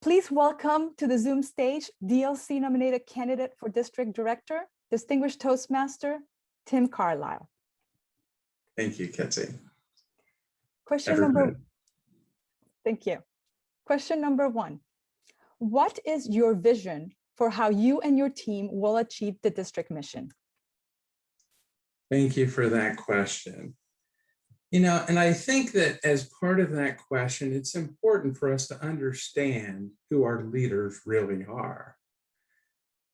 Please welcome to the Zoom stage, DLC nominated candidate for District Director, Distinguished Toastmaster, Tim Carlisle. Thank you, Ketsy. Thank you. Question number one. What is your vision for how you and your team will achieve the district mission? Thank you for that question. And I think that as part of that question, it's important for us to understand who our leaders really are.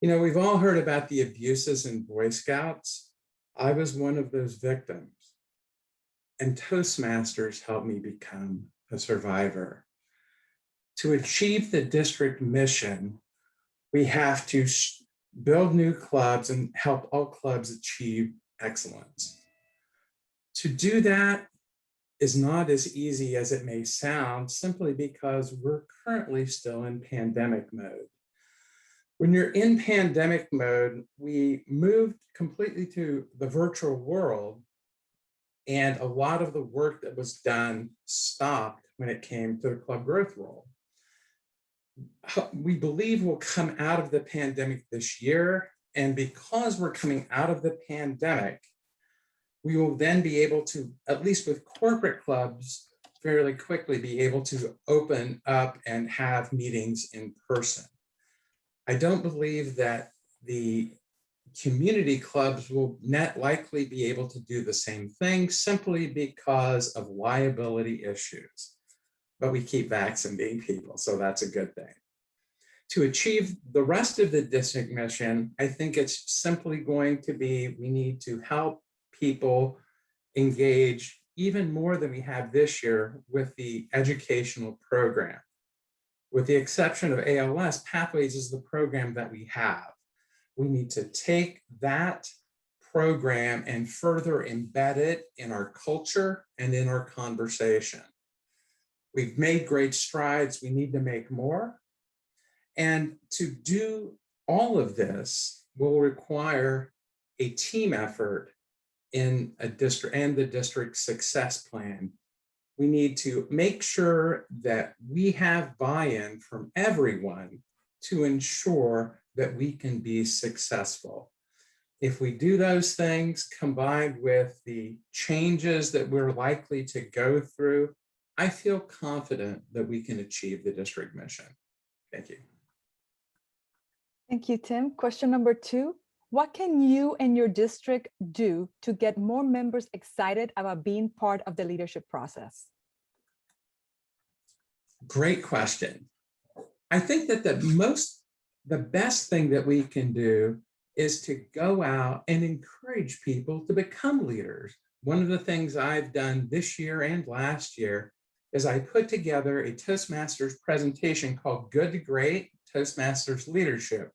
We've all heard about the abuses in Boy Scouts. I was one of those victims. And Toastmasters helped me become a survivor. To achieve the district mission, we have to build new clubs and help all clubs achieve excellence. To do that is not as easy as it may sound, simply because we're currently still in pandemic mode. When you're in pandemic mode, we moved completely to the virtual world, and a lot of the work that was done stopped when it came to the club growth role. We believe we'll come out of the pandemic this year, and because we're coming out of the pandemic, we will then be able to, at least with corporate clubs, fairly quickly be able to open up and have meetings in person. I don't believe that the community clubs will not likely be able to do the same thing simply because of liability issues. But we keep vaccinating people, so that's a good thing. To achieve the rest of the district mission, I think it's simply going to be, we need to help people engage even more than we have this year with the educational program. With the exception of ALS, Pathways is the program that we have. We need to take that program and further embed it in our culture and in our conversation. We've made great strides. We need to make more. And to do all of this will require a team effort in a district and the district success plan. We need to make sure that we have buy-in from everyone to ensure that we can be successful. If we do those things combined with the changes that we're likely to go through, I feel confident that we can achieve the district mission. Thank you. Thank you, Tim. Question number two. What can you and your district do to get more members excited about being part of the leadership process? Great question. I think that the best thing that we can do is to go out and encourage people to become leaders. One of the things I've done this year and last year is I put together a Toastmasters presentation called Good to Great, Toastmasters Leadership,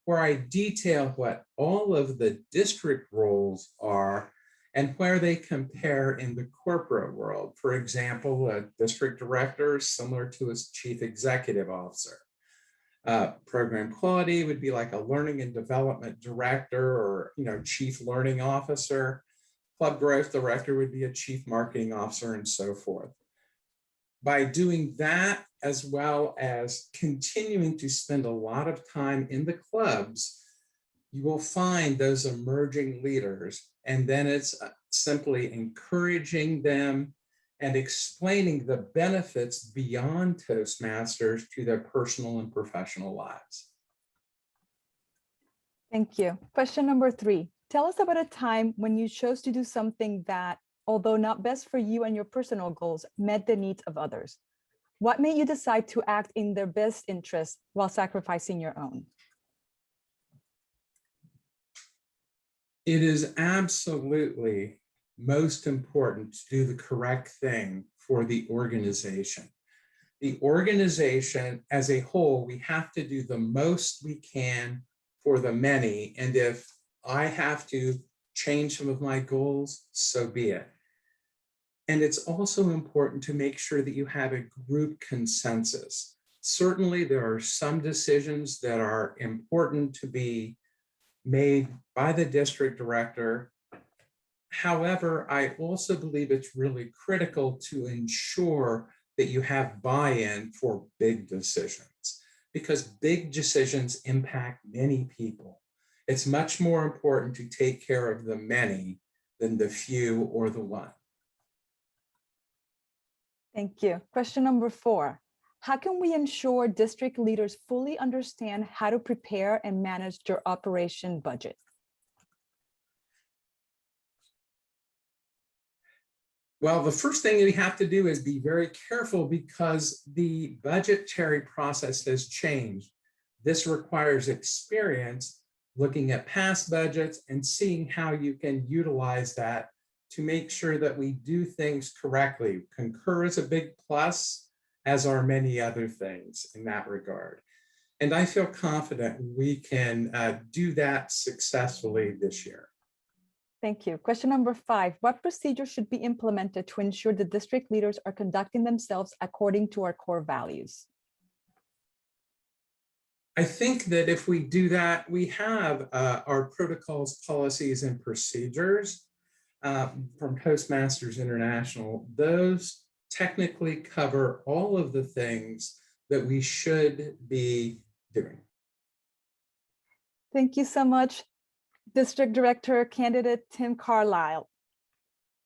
where I detail what all of the district roles are and where they compare in the corporate world. For example, a district director is similar to a chief executive officer. Program quality would be like a learning and development director or chief learning officer. Club growth director would be a chief marketing officer, and so forth. By doing that, as well as continuing to spend a lot of time in the clubs, you will find those emerging leaders. And then it's simply encouraging them and explaining the benefits beyond Toastmasters to their personal and professional lives. Thank you. Question number three. Tell us about a time when you chose to do something that, although not best for you and your personal goals, met the needs of others. What made you decide to act in their best interest while sacrificing your own? It is absolutely most important to do the correct thing for the organization. The organization as a whole, we have to do the most we can for the many. And if I have to change some of my goals, so be it. And it's also important to make sure that you have a group consensus. Certainly, there are some decisions that are important to be made by the district director. However, I also believe it's really critical to ensure that you have buy-in for big decisions, because big decisions impact many people. It's much more important to take care of the many than the few or the one. Thank you. Question number 4. How can we ensure district leaders fully understand how to prepare and manage their operation budget? Well, the first thing we have to do is be very careful because the budgetary process has changed. This requires experience looking at past budgets and seeing how you can utilize that to make sure that we do things correctly. Concur is a big plus, as are many other things in that regard. And I feel confident we can do that successfully this year. Thank you. Question number 5. What procedures should be implemented to ensure the district leaders are conducting themselves according to our core values? I think that if we do that, we have our protocols, policies, and procedures from Toastmasters International. Those technically cover all of the things that we should be doing. Thank you so much, District Director candidate Tim Carlisle.